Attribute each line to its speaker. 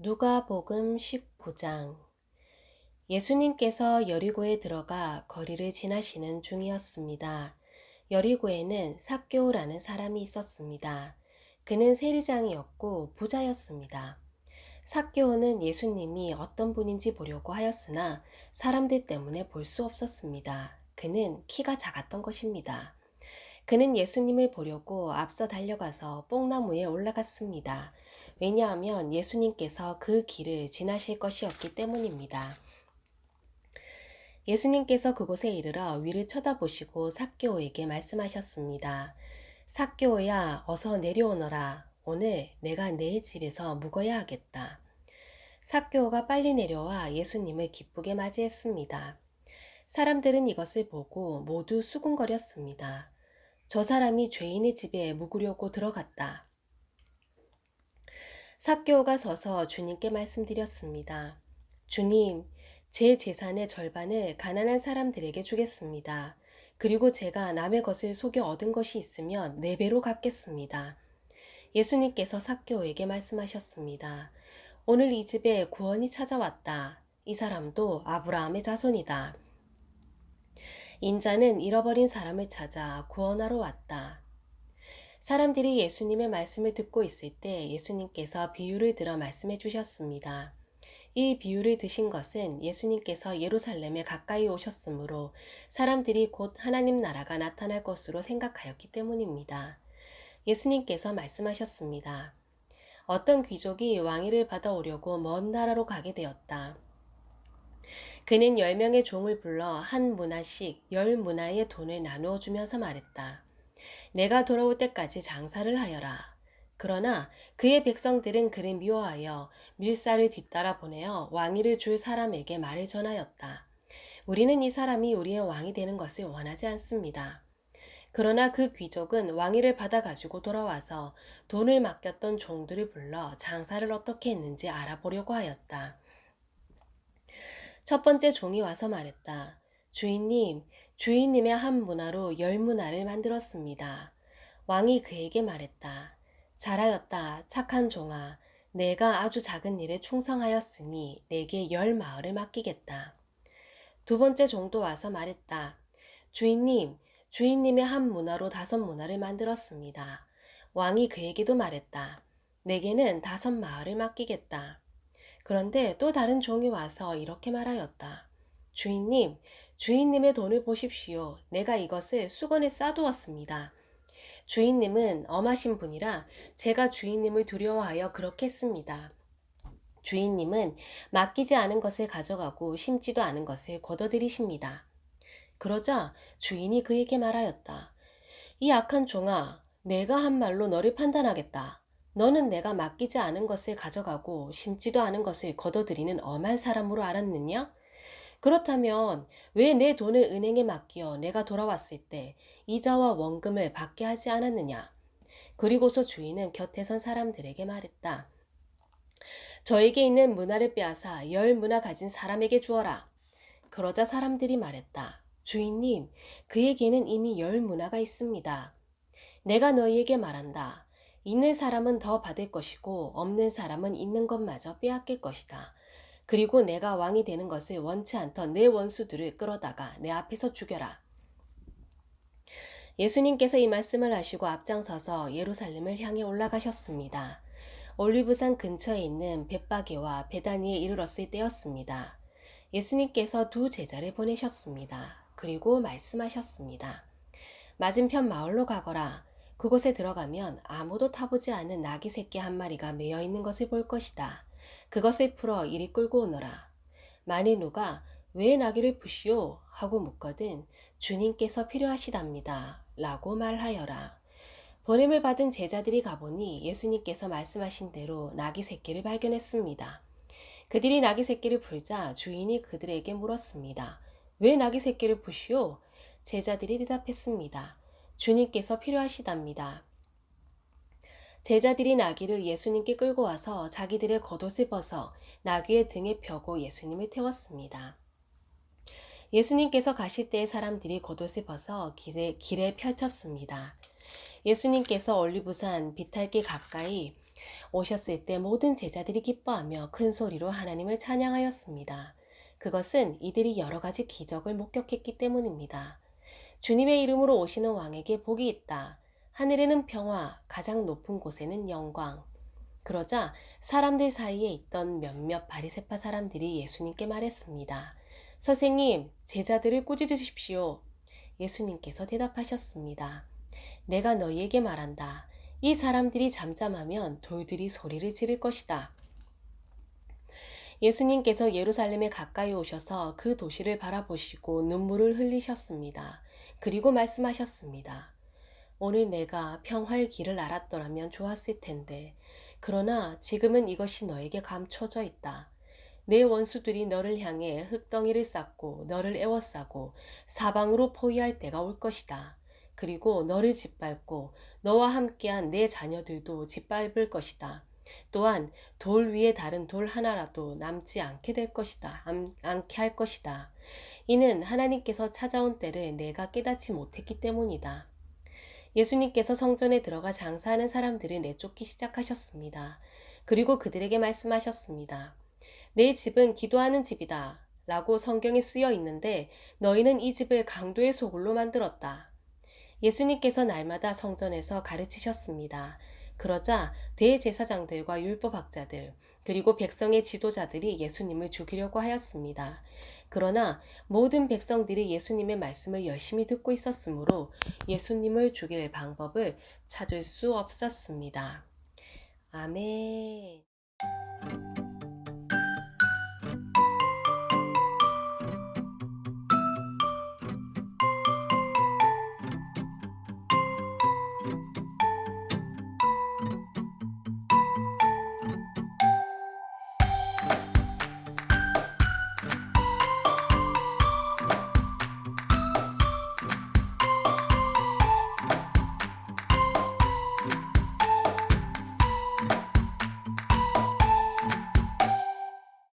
Speaker 1: 누가복음 19장. 예수님께서 여리고에 들어가 거리를 지나시는 중이었습니다. 여리고에는 삭개오라는 사람이 있었습니다. 그는 세리장이었고 부자였습니다. 삭개오는 예수님이 어떤 분인지 보려고 하였으나 사람들 때문에 볼 수 없었습니다. 그는 키가 작았던 것입니다. 그는 예수님을 보려고 앞서 달려가서 뽕나무에 올라갔습니다. 왜냐하면 예수님께서 그 길을 지나실 것이었기 때문입니다. 예수님께서 그곳에 이르러 위를 쳐다보시고 삭개오에게 말씀하셨습니다. 삭개오야, 어서 내려오너라. 오늘 내가 내 집에서 묵어야 하겠다. 삭개오가 빨리 내려와 예수님을 기쁘게 맞이했습니다. 사람들은 이것을 보고 모두 수군거렸습니다. 저 사람이 죄인의 집에 묵으려고 들어갔다. 삭개오가 서서 주님께 말씀드렸습니다. 주님, 제 재산의 절반을 가난한 사람들에게 주겠습니다. 그리고 제가 남의 것을 속여 얻은 것이 있으면 4배로 갚겠습니다. 예수님께서 삭개오에게 말씀하셨습니다. 오늘 이 집에 구원이 찾아왔다. 이 사람도 아브라함의 자손이다. 인자는 잃어버린 사람을 찾아 구원하러 왔다. 사람들이 예수님의 말씀을 듣고 있을 때 예수님께서 비유를 들어 말씀해 주셨습니다. 이 비유를 드신 것은 예수님께서 예루살렘에 가까이 오셨으므로 사람들이 곧 하나님 나라가 나타날 것으로 생각하였기 때문입니다. 예수님께서 말씀하셨습니다. 어떤 귀족이 왕위를 받아오려고 먼 나라로 가게 되었다. 그는 10명의 종을 불러 한 문화씩 10문화의 돈을 나누어 주면서 말했다. 내가 돌아올 때까지 장사를 하여라. 그러나 그의 백성들은 그를 미워하여 밀사를 뒤따라 보내어 왕위를 줄 사람에게 말을 전하였다. 우리는 이 사람이 우리의 왕이 되는 것을 원하지 않습니다. 그러나 그 귀족은 왕위를 받아가지고 돌아와서 돈을 맡겼던 종들을 불러 장사를 어떻게 했는지 알아보려고 하였다. 첫 번째 종이 와서 말했다. 주인님, 주인님의 한 문화로 10문화를 만들었습니다. 왕이 그에게 말했다. 잘하였다, 착한 종아. 내가 아주 작은 일에 충성하였으니 내게 10마을을 맡기겠다. 두 번째 종도 와서 말했다. 주인님, 주인님의 한 문화로 5문화를 만들었습니다. 왕이 그에게도 말했다. 내게는 5마을을 맡기겠다. 그런데 또 다른 종이 와서 이렇게 말하였다. 주인님, 주인님의 돈을 보십시오. 내가 이것을 수건에 싸두었습니다. 주인님은 엄하신 분이라 제가 주인님을 두려워하여 그렇게 했습니다. 주인님은 맡기지 않은 것을 가져가고 심지도 않은 것을 걷어들이십니다. 그러자 주인이 그에게 말하였다. 이 악한 종아, 내가 한 말로 너를 판단하겠다. 너는 내가 맡기지 않은 것을 가져가고 심지도 않은 것을 걷어들이는 엄한 사람으로 알았느냐? 그렇다면 왜 내 돈을 은행에 맡겨 내가 돌아왔을 때 이자와 원금을 받게 하지 않았느냐? 그리고서 주인은 곁에 선 사람들에게 말했다. 저에게 있는 문화를 빼앗아 10문화 가진 사람에게 주어라. 그러자 사람들이 말했다. 주인님, 그에게는 이미 10문화가 있습니다. 내가 너희에게 말한다. 있는 사람은 더 받을 것이고 없는 사람은 있는 것마저 빼앗길 것이다. 그리고 내가 왕이 되는 것을 원치 않던 내 원수들을 끌어다가 내 앞에서 죽여라. 예수님께서 이 말씀을 하시고 앞장서서 예루살렘을 향해 올라가셨습니다. 올리브산 근처에 있는 벳바게와 베다니에 이르렀을 때였습니다. 예수님께서 2제자를 보내셨습니다. 그리고 말씀하셨습니다. 맞은편 마을로 가거라. 그곳에 들어가면 아무도 타보지 않은 나귀 새끼 한 마리가 매여 있는 것을 볼 것이다. 그것을 풀어 이리 끌고 오너라. 만일 누가 왜 나귀를 푸시오? 하고 묻거든 주님께서 필요하시답니다. 라고 말하여라. 보냄을 받은 제자들이 가보니 예수님께서 말씀하신 대로 나귀 새끼를 발견했습니다. 그들이 나귀 새끼를 풀자 주인이 그들에게 물었습니다. 왜 나귀 새끼를 푸시오? 제자들이 대답했습니다. 주님께서 필요하시답니다. 제자들이 나귀를 예수님께 끌고 와서 자기들의 겉옷을 벗어 나귀의 등에 펴고 예수님을 태웠습니다. 예수님께서 가실 때 사람들이 겉옷을 벗어 길에 펼쳤습니다. 예수님께서 올리브산 비탈길 가까이 오셨을 때 모든 제자들이 기뻐하며 큰 소리로 하나님을 찬양하였습니다. 그것은 이들이 여러 가지 기적을 목격했기 때문입니다. 주님의 이름으로 오시는 왕에게 복이 있다. 하늘에는 평화, 가장 높은 곳에는 영광. 그러자 사람들 사이에 있던 몇몇 바리새파 사람들이 예수님께 말했습니다. 선생님, 제자들을 꾸짖으십시오. 예수님께서 대답하셨습니다. 내가 너희에게 말한다. 이 사람들이 잠잠하면 돌들이 소리를 지를 것이다. 예수님께서 예루살렘에 가까이 오셔서 그 도시를 바라보시고 눈물을 흘리셨습니다. 그리고 말씀하셨습니다. 오늘 내가 평화의 길을 알았더라면 좋았을 텐데, 그러나 지금은 이것이 너에게 감춰져 있다. 내 원수들이 너를 향해 흙덩이를 쌓고 너를 애워싸고 사방으로 포위할 때가 올 것이다. 그리고 너를 짓밟고 너와 함께한 내 자녀들도 짓밟을 것이다. 또한 돌 위에 다른 돌 하나라도 남지 않게 될 것이다. 않게 할 것이다. 이는 하나님께서 찾아온 때를 내가 깨닫지 못했기 때문이다. 예수님께서 성전에 들어가 장사하는 사람들을 내쫓기 시작하셨습니다. 그리고 그들에게 말씀하셨습니다. 내 집은 기도하는 집이다. 라고 성경에 쓰여 있는데 너희는 이 집을 강도의 소굴로 만들었다. 예수님께서 날마다 성전에서 가르치셨습니다. 그러자 대제사장들과 율법학자들 그리고 백성의 지도자들이 예수님을 죽이려고 하였습니다. 그러나 모든 백성들이 예수님의 말씀을 열심히 듣고 있었으므로 예수님을 죽일 방법을 찾을 수 없었습니다. 아멘.